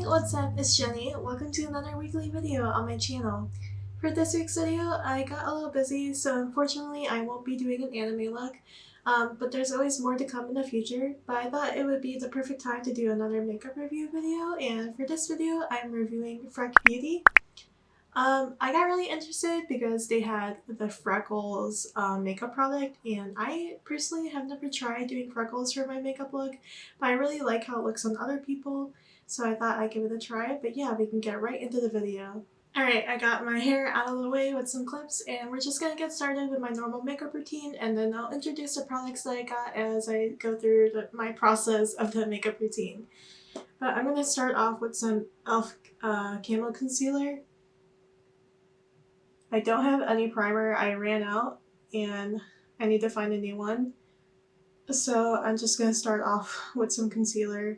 Hey, what's up? It's Jenny. Welcome to another weekly video on my channel. For this week's video, I got a little busy, so unfortunately I won't be doing an anime look, but there's always more to come in the future. But I thought it would be the perfect time to do another makeup review video, and for this video I'm reviewing Freck Beauty. I got really interested because they had the freckles makeup product, and I personally have never tried doing freckles for my makeup look, but I really like how it looks on other people, so I thought I'd give it a try. But yeah, we can get right into the video. Alright, I got my hair out of the way with some clips, and we're just gonna get started with my normal makeup routine, and then I'll introduce the products that I got as I go through my process of the makeup routine. But I'm gonna start off with some e.l.f. Camo Concealer. I don't have any primer. I ran out and I need to find a new one. So I'm just going to start off with some concealer,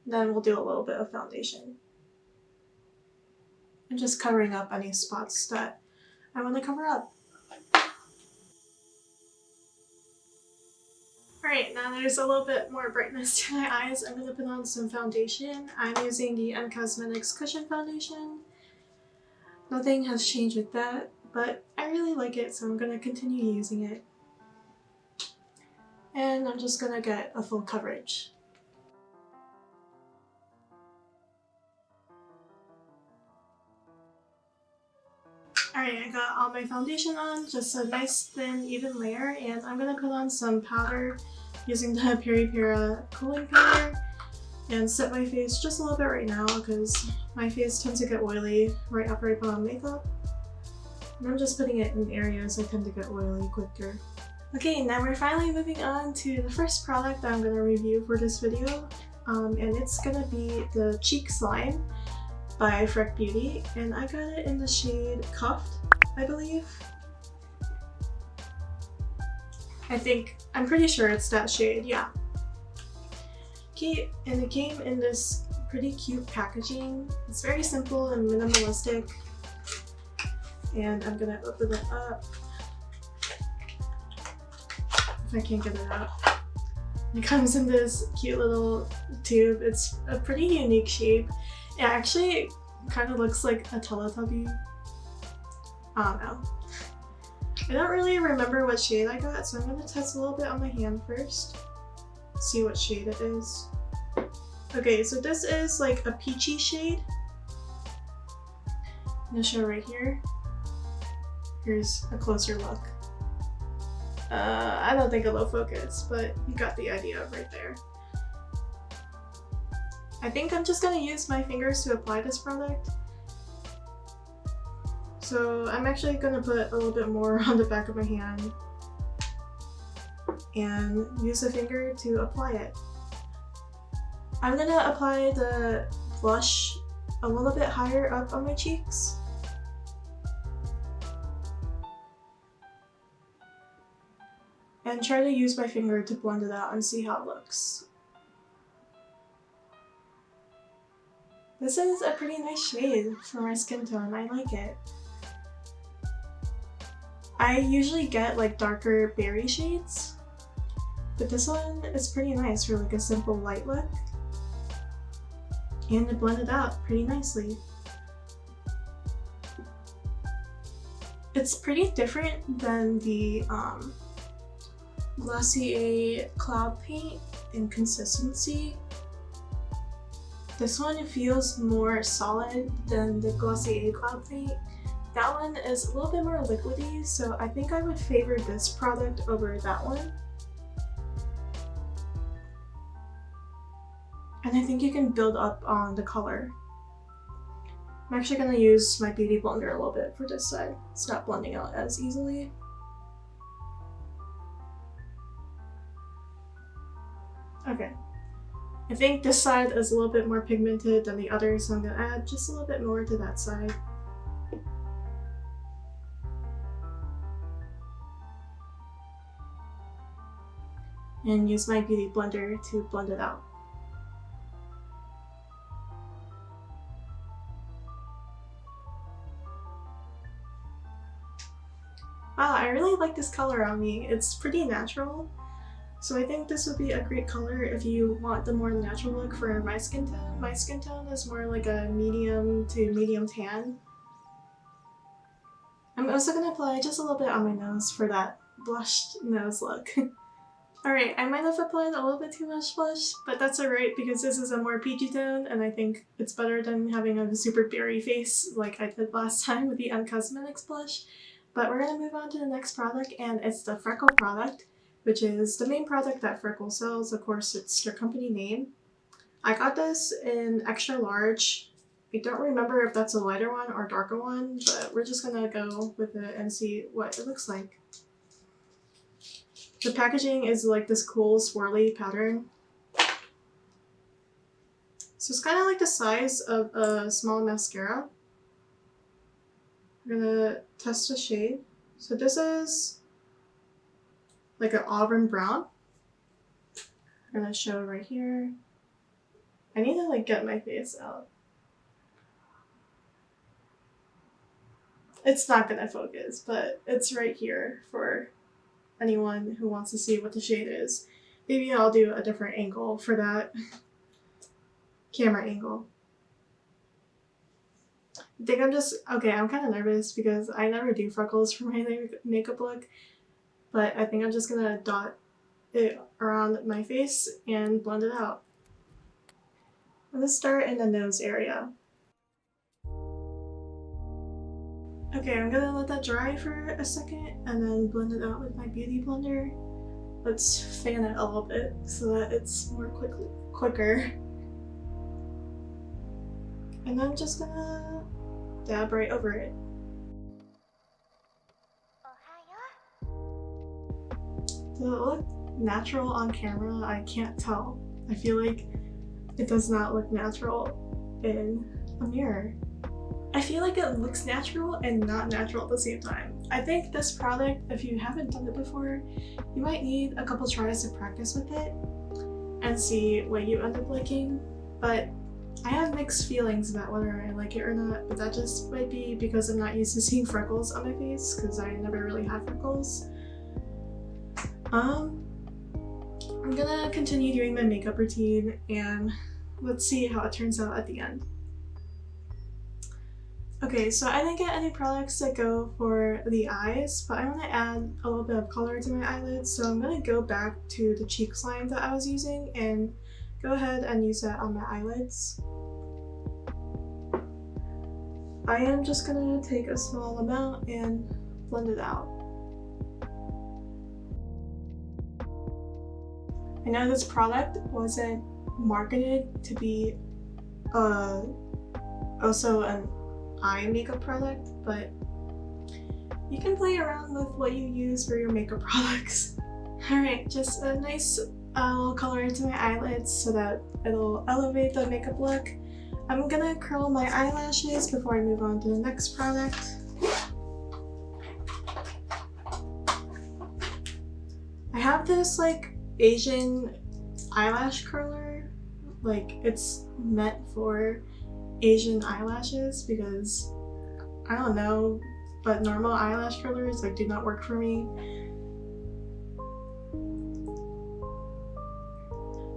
then we'll do a little bit of foundation. I'm just covering up any spots that I want to cover up. Alright, now there's a little bit more brightness to my eyes. I'm going to put on some foundation. I'm using the M Cosmetics Cushion Foundation. Nothing has changed with that, but I really like it, so I'm going to continue using it. And I'm just going to get a full coverage. Alright, I got all my foundation on, just a nice thin even layer, and I'm going to put on some powder using the Peri Peri cooling powder and set my face just a little bit right now because my face tends to get oily right after I put on makeup. And I'm just putting it in areas I tend to get oily quicker. Okay, now we're finally moving on to the first product that I'm going to review for this video, and it's going to be the Cheek Slime by Freck Beauty, and I got it in the shade Cuffed, I believe. I'm pretty sure it's that shade, yeah. Okay, and it came in this pretty cute packaging. It's very simple and minimalistic, and I'm gonna open it up if I can't get it out. It comes in this cute little tube. It's a pretty unique shape. It actually kind of looks like a Teletubby. I don't know. I don't really remember what shade I got, so I'm going to test a little bit on my hand first. See what shade it is. Okay, so this is like a peachy shade. I'm going to show right here. Here's a closer look. I don't think it'll focus, but you got the idea right there. I think I'm just going to use my fingers to apply this product. So I'm actually going to put a little bit more on the back of my hand and use a finger to apply it. I'm going to apply the blush a little bit higher up on my cheeks. And try to use my finger to blend it out and see how it looks. This is a pretty nice shade for my skin tone. I like it. I usually get like darker berry shades, but this one is pretty nice for like a simple light look. And it blended out pretty nicely. It's pretty different than the Glossier Cloud Paint in consistency. This one feels more solid than the Glossier Cloud Paint. That one is a little bit more liquidy, so I think I would favor this product over that one. And I think you can build up on the color. I'm actually going to use my Beauty Blender a little bit for this side. It's not blending out as easily. Okay. I think this side is a little bit more pigmented than the other, so I'm going to add just a little bit more to that side. And use my Beauty Blender to blend it out. Wow, I really like this color on me. It's pretty natural. So I think this would be a great color if you want the more natural look for my skin tone. My skin tone is more like a medium to medium tan. I'm also going to apply just a little bit on my nose for that blushed nose look. Alright, I might have applied a little bit too much blush, but that's alright because this is a more peachy tone and I think it's better than having a super berry face like I did last time with the Uncosmetics blush. But we're going to move on to the next product, and it's the Freckle product, which is the main product that Freckle sells. Of course, it's their company name. I got this in extra large. I don't remember if that's a lighter one or darker one, but we're just gonna go with it and see what it looks like. The packaging is like this cool swirly pattern. So it's kind of like the size of a small mascara. We're gonna test the shade. So this is like an auburn brown. I'm gonna show right here. I need to like get my face out. It's not gonna focus, but it's right here for anyone who wants to see what the shade is. Maybe I'll do a different angle for that. Camera angle. I think I'm just, okay, I'm kind of nervous because I never do freckles for my makeup look, but I think I'm just gonna dot it around my face and blend it out. I'm gonna start in the nose area. Okay, I'm gonna let that dry for a second and then blend it out with my beauty blender. Let's fan it a little bit so that it's more quicker. And I'm just gonna dab right over it. Does it look natural on camera? I can't tell. I feel like it does not look natural in a mirror. I feel like it looks natural and not natural at the same time. I think this product, if you haven't done it before, you might need a couple tries to practice with it and see what you end up liking. But I have mixed feelings about whether I like it or not, but that just might be because I'm not used to seeing freckles on my face because I never really had freckles. I'm gonna continue doing my makeup routine and let's see how it turns out at the end. Okay, so I didn't get any products that go for the eyes, but I want to add a little bit of color to my eyelids, so I'm going to go back to the cheek slime that I was using and go ahead and use that on my eyelids. I am just going to take a small amount and blend it out. I know this product wasn't marketed to be also an eye makeup product, but you can play around with what you use for your makeup products. Alright, just a nice little color into my eyelids so that it'll elevate the makeup look. I'm gonna curl my eyelashes before I move on to the next product. I have this like Asian eyelash curler, like it's meant for Asian eyelashes because I don't know, but normal eyelash curlers like do not work for me.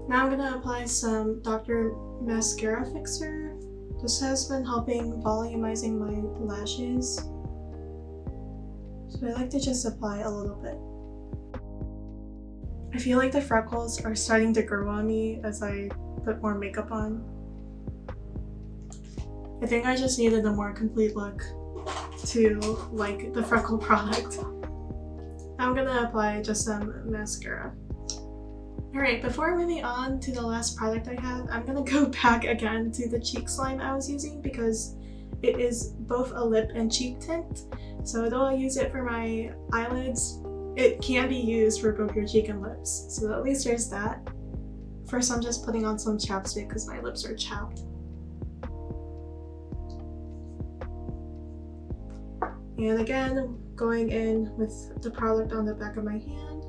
Now I'm gonna apply some Dr. Mascara Fixer. This has been helping volumizing my lashes, so I like to just apply a little bit. I feel like the freckles are starting to grow on me as I put more makeup on. I think I just needed a more complete look to like the freckle product. I'm gonna apply just some mascara. Alright, before moving on to the last product I have, I'm gonna go back again to the cheek slime I was using because it is both a lip and cheek tint. So though I use it for my eyelids, it can be used for both your cheek and lips. So at least there's that. First I'm just putting on some chapstick because my lips are chapped. And again, going in with the product on the back of my hand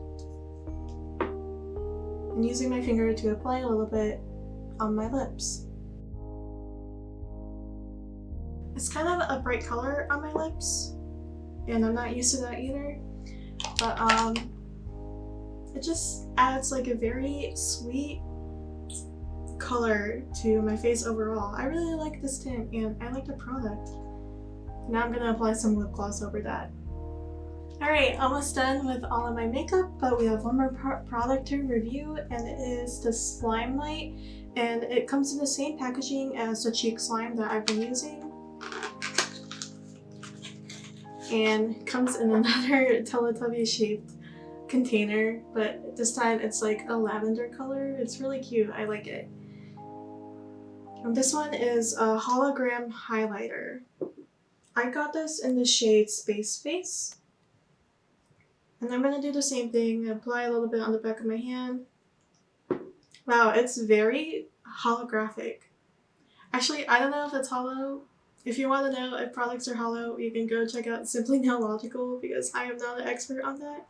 and using my finger to apply a little bit on my lips. It's kind of a bright color on my lips, and I'm not used to that either, but it just adds like a very sweet color to my face overall. I really like this tint and I like the product. Now I'm gonna apply some lip gloss over that. Alright, almost done with all of my makeup, but we have one more product to review, and it is the Slimelight, and it comes in the same packaging as the cheek slime that I've been using, and comes in another Teletubby shaped container, but this time it's like a lavender color. It's really cute. I like it. And this one is a hologram highlighter. I got this in the shade Space Face. And I'm gonna do the same thing, apply a little bit on the back of my hand. Wow, it's very holographic. Actually, I don't know if it's hollow. If you want to know if products are hollow, you can go check out Simply Nailogical because I am not an expert on that.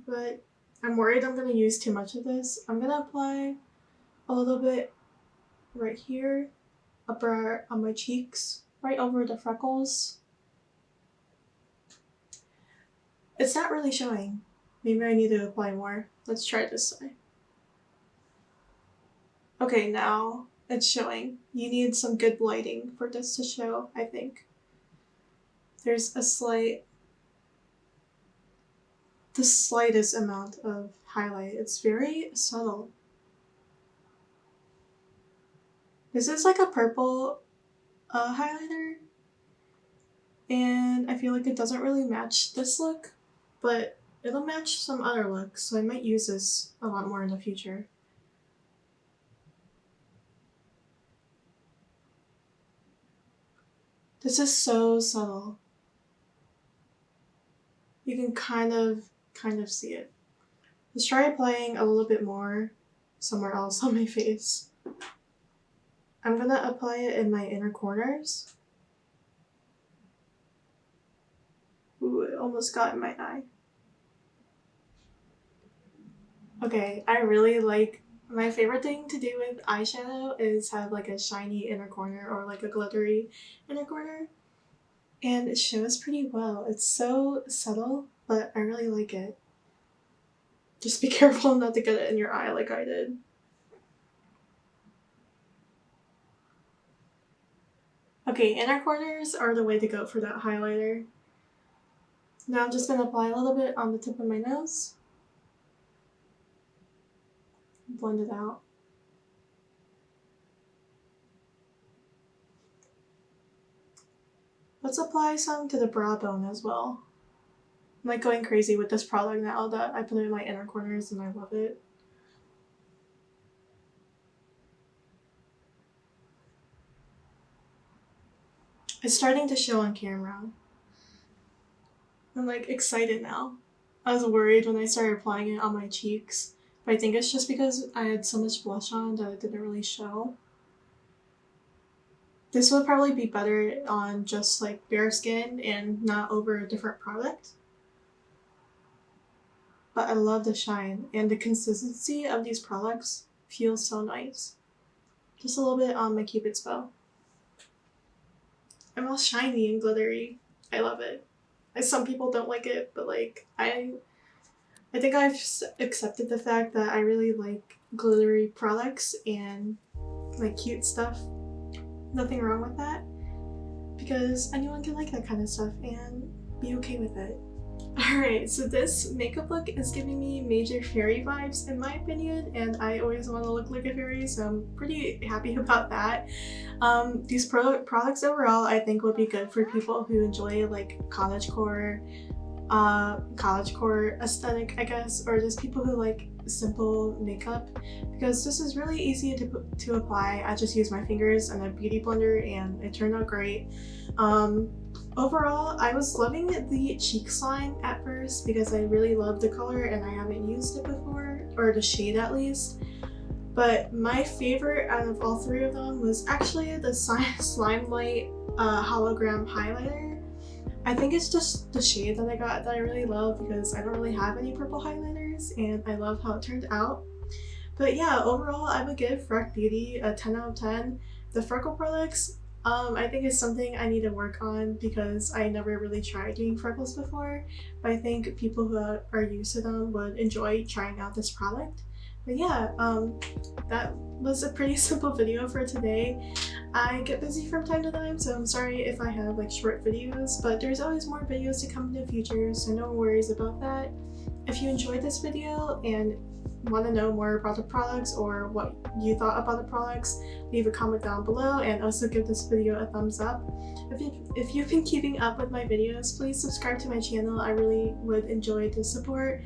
But I'm worried I'm gonna use too much of this. I'm gonna apply a little bit right here, upper on my cheeks, right over the freckles. It's not really showing. Maybe I need to apply more. Let's try this side. Okay, now it's showing. You need some good lighting for this to show, I think. There's the slightest amount of highlight. It's very subtle. This is like a purple highlighter, and I feel like it doesn't really match this look, but it'll match some other looks, so I might use this a lot more in the future. This is so subtle. You can kind of see it. Let's try applying a little bit more somewhere else on my face. I'm gonna apply it in my inner corners. Ooh, it almost got in my eye. Okay, I really like, my favorite thing to do with eyeshadow is have like a shiny inner corner or like a glittery inner corner. And it shows pretty well. It's so subtle, but I really like it. Just be careful not to get it in your eye like I did. Okay, inner corners are the way to go for that highlighter. Now I'm just going to apply a little bit on the tip of my nose. Blend it out. Let's apply some to the brow bone as well. I'm like going crazy with this product now that I put it in my inner corners and I love it. It's starting to show on camera. I'm like excited now. I was worried when I started applying it on my cheeks, but I think it's just because I had so much blush on that it didn't really show. This would probably be better on just like bare skin and not over a different product. But I love the shine and the consistency of these products feels so nice. Just a little bit on my Cupid's bow. I'm all shiny and glittery. I love it. Some people don't like it, but like I think I've accepted the fact that I really like glittery products and like cute stuff. Nothing wrong with that, because anyone can like that kind of stuff and be okay with it. Alright, so this makeup look is giving me major fairy vibes in my opinion, and I always want to look like a fairy, so I'm pretty happy about that. These products overall I think will be good for people who enjoy like cottagecore aesthetic, I guess, or just people who like simple makeup, because this is really easy to apply. I just use my fingers and a beauty blender and it turned out great. Overall, I was loving the cheek slime at first because I really love the color and I haven't used it before, or the shade at least. But my favorite out of all three of them was actually the Slimelight hologram highlighter. I think it's just the shade that I got that I really love because I don't really have any purple highlighters and I love how it turned out. But yeah, overall I would give Freck Beauty a 10 out of 10. The freckle products, I think it's something I need to work on because I never really tried doing freckles before, but I think people who are used to them would enjoy trying out this product. But yeah, that was a pretty simple video for today. I get busy from time to time, so I'm sorry if I have like short videos, but there's always more videos to come in the future, so no worries about that. If you enjoyed this video and want to know more about the products or what you thought about the products, leave a comment down below and also give this video a thumbs up. If you've been keeping up with my videos, please subscribe to my channel. I really would enjoy the support,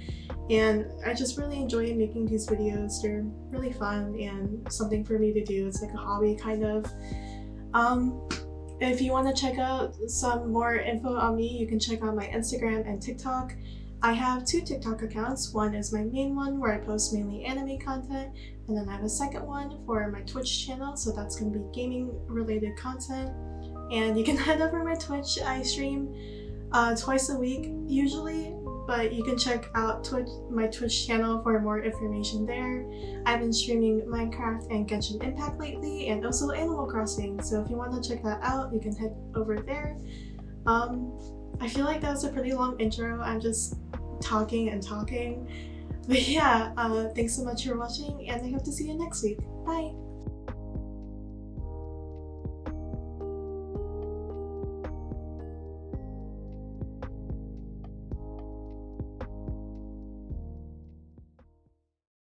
and I just really enjoy making these videos. They're really fun and something for me to do. It's like a hobby kind of. If you want to check out some more info on me, you can check out my Instagram and TikTok. I have 2 TikTok accounts. One is my main one where I post mainly anime content, and then I have a second one for my Twitch channel, so that's going to be gaming related content. And you can head over my Twitch. I stream twice a week usually, but you can check out my Twitch channel for more information there. I've been streaming Minecraft and Genshin Impact lately, and also Animal Crossing, so if you want to check that out, you can head over there. I feel like that was a pretty long intro. I'm just talking and talking. But yeah, thanks so much for watching, and I hope to see you next week. Bye!